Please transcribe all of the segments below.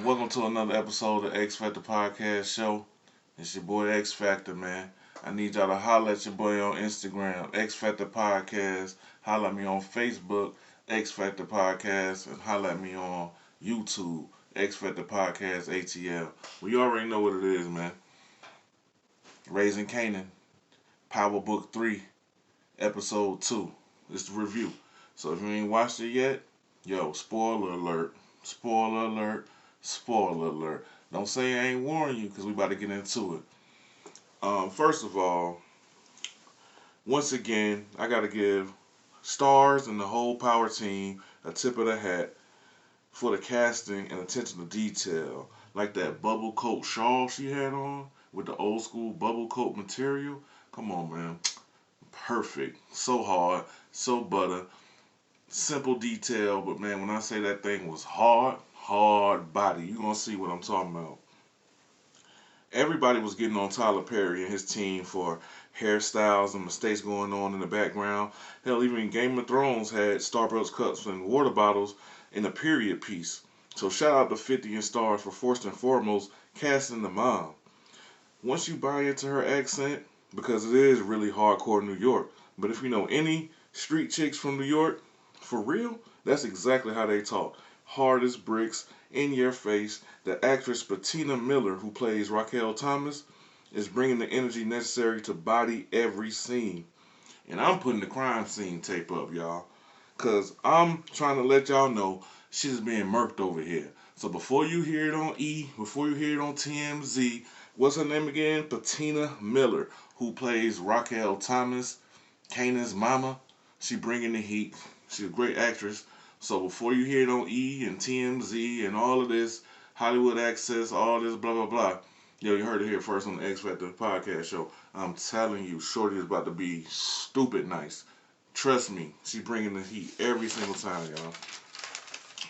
Welcome to another episode of the X-FAKTOR Podcast Show. It's your boy X-FAKTOR, man. I need y'all to holler at your boy on Instagram, X-FAKTOR Podcast. Holler at me on Facebook, X-FAKTOR Podcast. And holler at me on YouTube, X-FAKTOR Podcast ATL. We already know what it is, man. Raising Canaan, Power Book 3, Episode 2. It's the review. So if you ain't watched it yet, yo, spoiler alert. Spoiler alert. Spoiler alert. Don't say I ain't warning you because we about to get into it. First of all, once again, I got to give stars and the whole Power team a tip of the hat for the casting and attention to detail. Like that bubble coat shawl she had on with the old school bubble coat material. Come on, man. Perfect. So hard. So butter. Simple detail, but man, when I say that thing was hard body, you gonna see what I'm talking about. Everybody was getting on Tyler Perry and his team for hairstyles and mistakes going on in the background. Hell, even Game of Thrones had Starbucks cups and water bottles in a period piece. So shout out to 50 and Stars for first and foremost casting the mom. Once you buy into her accent, because it is really hardcore New York, but if you know any street chicks from New York, for real, that's exactly how they talk. Hard as bricks, in your face. The actress Bettina Miller, who plays Raquel Thomas, is bringing the energy necessary to body every scene. And I'm putting the crime scene tape up, y'all. Because I'm trying to let y'all know she's being murked over here. So before you hear it on E, before you hear it on TMZ, what's her name again? Bettina Miller, who plays Raquel Thomas, Kanan's mama. She bringing the heat. She's a great actress. So before you hear it on E and TMZ and all of this, Hollywood Access, all this blah blah blah, yo, you heard it here first on the X-FAKTOR Podcast Show. I'm telling you, Shorty is about to be stupid nice. Trust me, she bringing the heat every single time, y'all.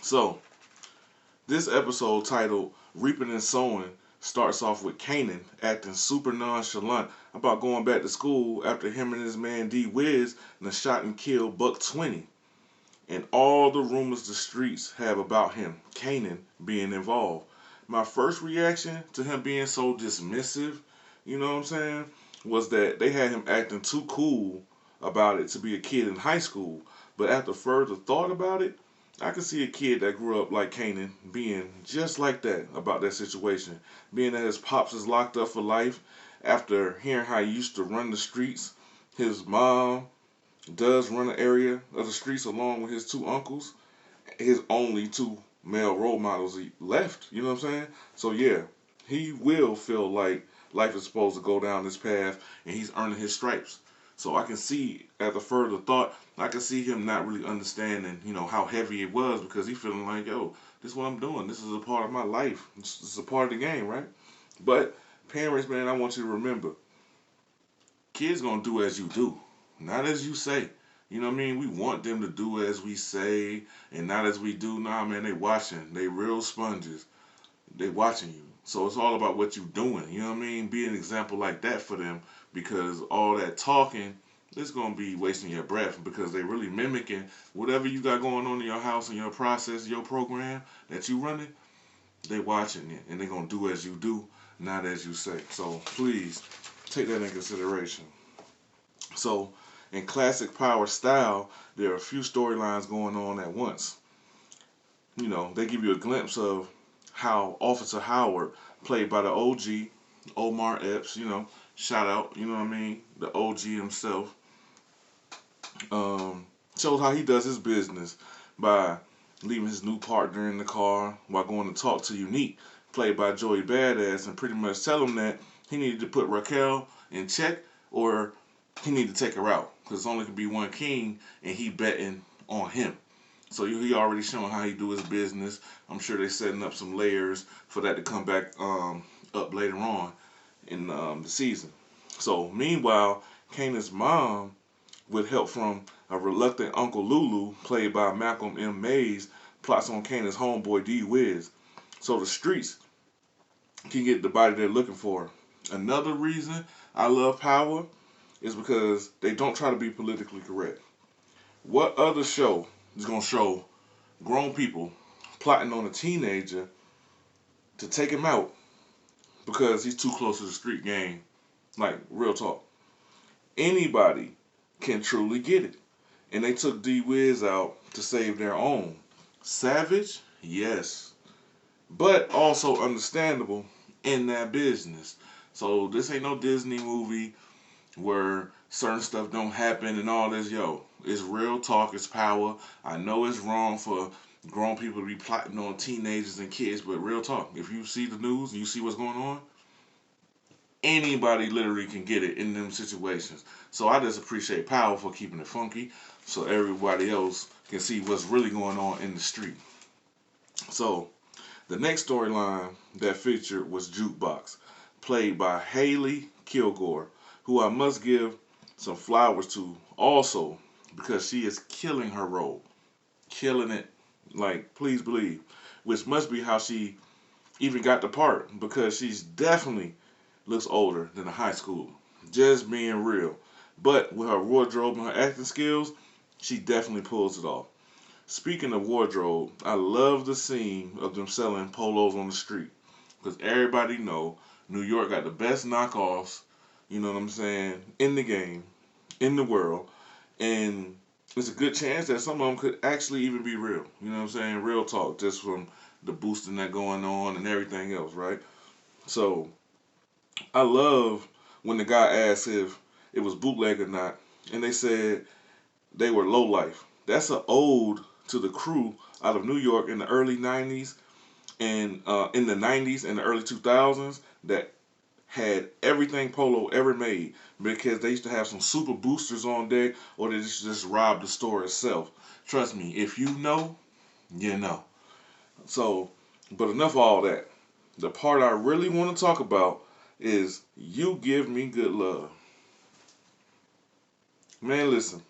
So this episode titled "Reaping and Sowing" starts off with Kanan acting super nonchalant about going back to school after him and his man D Wiz done shot and killed Buck 20. And all the rumors the streets have about him, Kanan, being involved. My first reaction to him being so dismissive, you know what I'm saying, was that they had him acting too cool about it to be a kid in high school. But after further thought about it, I can see a kid that grew up like Kanan being just like that about that situation. Being that his pops is locked up for life after hearing how he used to run the streets. His mom does run an area of the streets along with his two uncles, his only two male role models he left. You know what I'm saying? So yeah, he will feel like life is supposed to go down this path, and he's earning his stripes. So I can see, after further thought, I can see him not really understanding, how heavy it was because he feeling like, yo, this is what I'm doing. This is a part of my life. This is a part of the game, right? But parents, man, I want you to remember, kids gonna do as you do, not as you say. You know what I mean? We want them to do as we say and not as we do. Nah, man, they watching. They real sponges. They watching you. So it's all about what you doing. You know what I mean? Be an example like that for them because all that talking is going to be wasting your breath because they really mimicking whatever you got going on in your house and your process, your program that you running. They watching it and they going to do as you do, not as you say. So please take that in consideration. So in classic Power style, there are a few storylines going on at once. They give you a glimpse of how Officer Howard, played by the OG, Omar Epps, shout out, you know what I mean, the OG himself, shows how he does his business by leaving his new partner in the car while going to talk to Unique, played by Joey Badass, and pretty much tell him that he needed to put Raquel in check or he needed to take her out because only could be one king and he betting on him. So he already showing how he do his business. I'm sure they're setting up some layers for that to come back up later on in the season. So meanwhile, Kanan's mom, with help from a reluctant Uncle Lulu, played by Malcolm M. Mays, plots on Kanan's homeboy D Wiz. So the streets can get the body they're looking for. Another reason I love Power is because they don't try to be politically correct. What other show is going to show grown people plotting on a teenager to take him out because he's too close to the street game. Like, real talk. Anybody can truly get it. And they took D Wiz out to save their own. Savage? Yes. But also understandable in that business. So this ain't no Disney movie where certain stuff don't happen and all this. Yo, it's real talk, it's power. I know it's wrong for grown people to be plotting on teenagers and kids, but real talk. If you see the news and you see what's going on, anybody literally can get it in them situations. So I just appreciate Power for keeping it funky so everybody else can see what's really going on in the street. So the next storyline that featured was Jukebox, played by Haley Kilgore, who I must give some flowers to also because she is killing her role. Killing it, like, please believe. Which must be how she even got the part because she's definitely looks older than a high schooler. Just being real. But with her wardrobe and her acting skills, she definitely pulls it off. Speaking of wardrobe, I love the scene of them selling polos on the street. Because everybody know New York got the best knockoffs, you know what I'm saying, in the game, in the world. And it's a good chance that some of them could actually even be real. You know what I'm saying? Real talk, just from the boosting that going on and everything else, right? So I love when the guy asked if it was bootleg or not, and they said they were low life. That's an ode to the crew out of New York in the early '90s and in the '90s and the early 2000s that had everything Polo ever made because they used to have some super boosters on deck or they just rob the store itself. Trust me, if you know, you know. So, but enough of all that. The part I really want to talk about is You Give Me Good Love. Man, listen.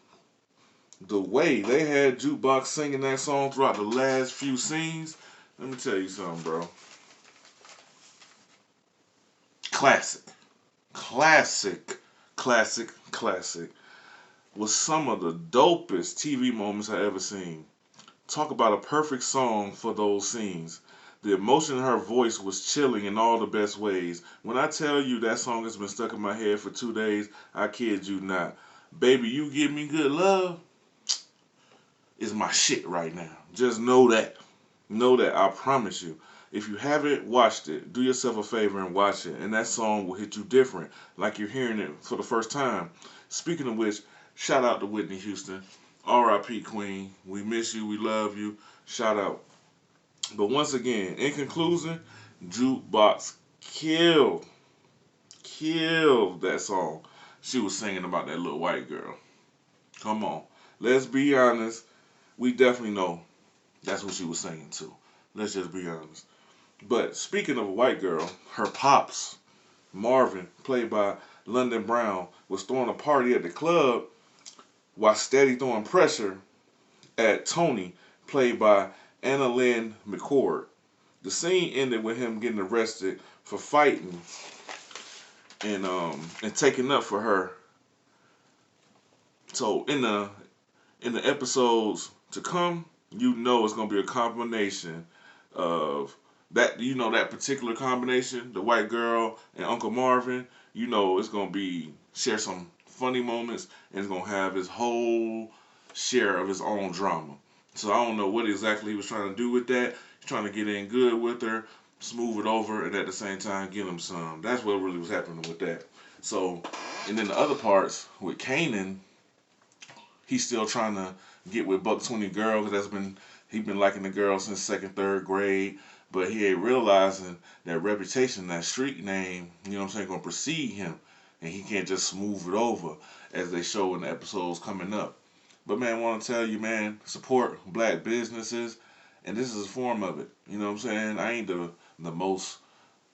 The way they had Jukebox singing that song throughout the last few scenes, let me tell you something, bro. Classic. Classic. Classic. Classic. Was some of the dopest TV moments I ever seen. Talk about a perfect song for those scenes. The emotion in her voice was chilling in all the best ways. When I tell you that song has been stuck in my head for 2 days, I kid you not. Baby, You Give Me Good Love is my shit right now. Just know that. Know that. I promise you. If you haven't watched it, do yourself a favor and watch it. And that song will hit you different, like you're hearing it for the first time. Speaking of which, shout out to Whitney Houston. R.I.P. Queen. We miss you. We love you. Shout out. But once again, in conclusion, Jukebox killed that song. She was singing about that little white girl. Come on. Let's be honest. We definitely know that's what she was singing to. Let's just be honest. But speaking of a white girl, her pops, Marvin, played by London Brown, was throwing a party at the club while steady throwing pressure at Tony, played by Anna Lynn McCord. The scene ended with him getting arrested for fighting and taking up for her. So in the episodes to come, you know it's gonna be a combination of that. You know that particular combination, the white girl and Uncle Marvin. You know it's gonna be share some funny moments and it's gonna have his whole share of his own drama. So I don't know what exactly he was trying to do with that. He's trying to get in good with her, smooth it over, and at the same time get him some. That's what really was happening with that. So, and then the other parts with Kanan, he's still trying to get with Buck 20 girl because he's been liking the girl since second, third grade. But he ain't realizing that reputation, that street name, you know what I'm saying, gonna precede him, and he can't just smooth it over as they show in the episodes coming up. But man, I want to tell you, man, support black businesses, and this is a form of it. You know what I'm saying? I ain't the most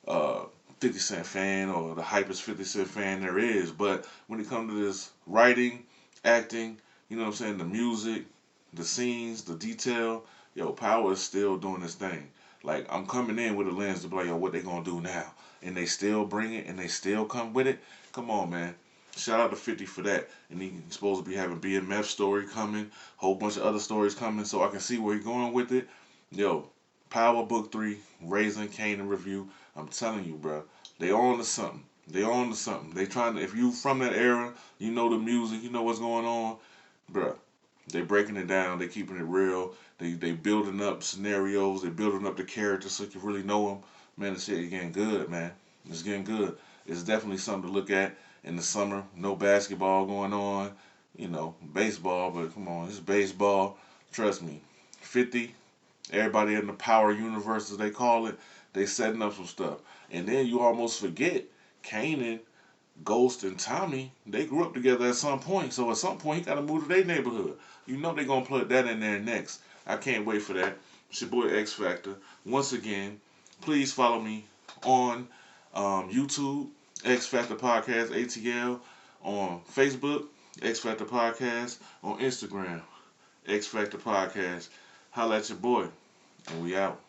uh, 50 Cent fan or the hypest 50 Cent fan there is, but when it comes to this writing, acting, you know what I'm saying, the music, the scenes, the detail, yo, Power is still doing this thing. Like, I'm coming in with a lens to be like, yo, what they gonna do now? And they still bring it, and they still come with it. Come on, man. Shout out to 50 for that. And he's supposed to be having BMF story coming, whole bunch of other stories coming, so I can see where he's going with it. Yo, Power Book 3, Raising Canaan Review. I'm telling you, bro, they on to something. They on to something. They trying to, if you from that era, you know the music, you know what's going on, bro. They breaking it down. They keeping it real. They building up scenarios. They building up the characters so you can really know them. Man, this shit getting good, man. It's getting good. It's definitely something to look at in the summer. No basketball going on, baseball, but come on, it's baseball. Trust me. 50, everybody in the power universe, as they call it, they setting up some stuff. And then you almost forget Kanan, Ghost, and Tommy, they grew up together at some point. So at some point, he got to move to their neighborhood. You know they're going to put that in there next. I can't wait for that. It's your boy X Factor. Once again, please follow me on YouTube, X Factor Podcast, ATL, on Facebook, X Factor Podcast, on Instagram, X Factor Podcast. Holla at your boy, and we out.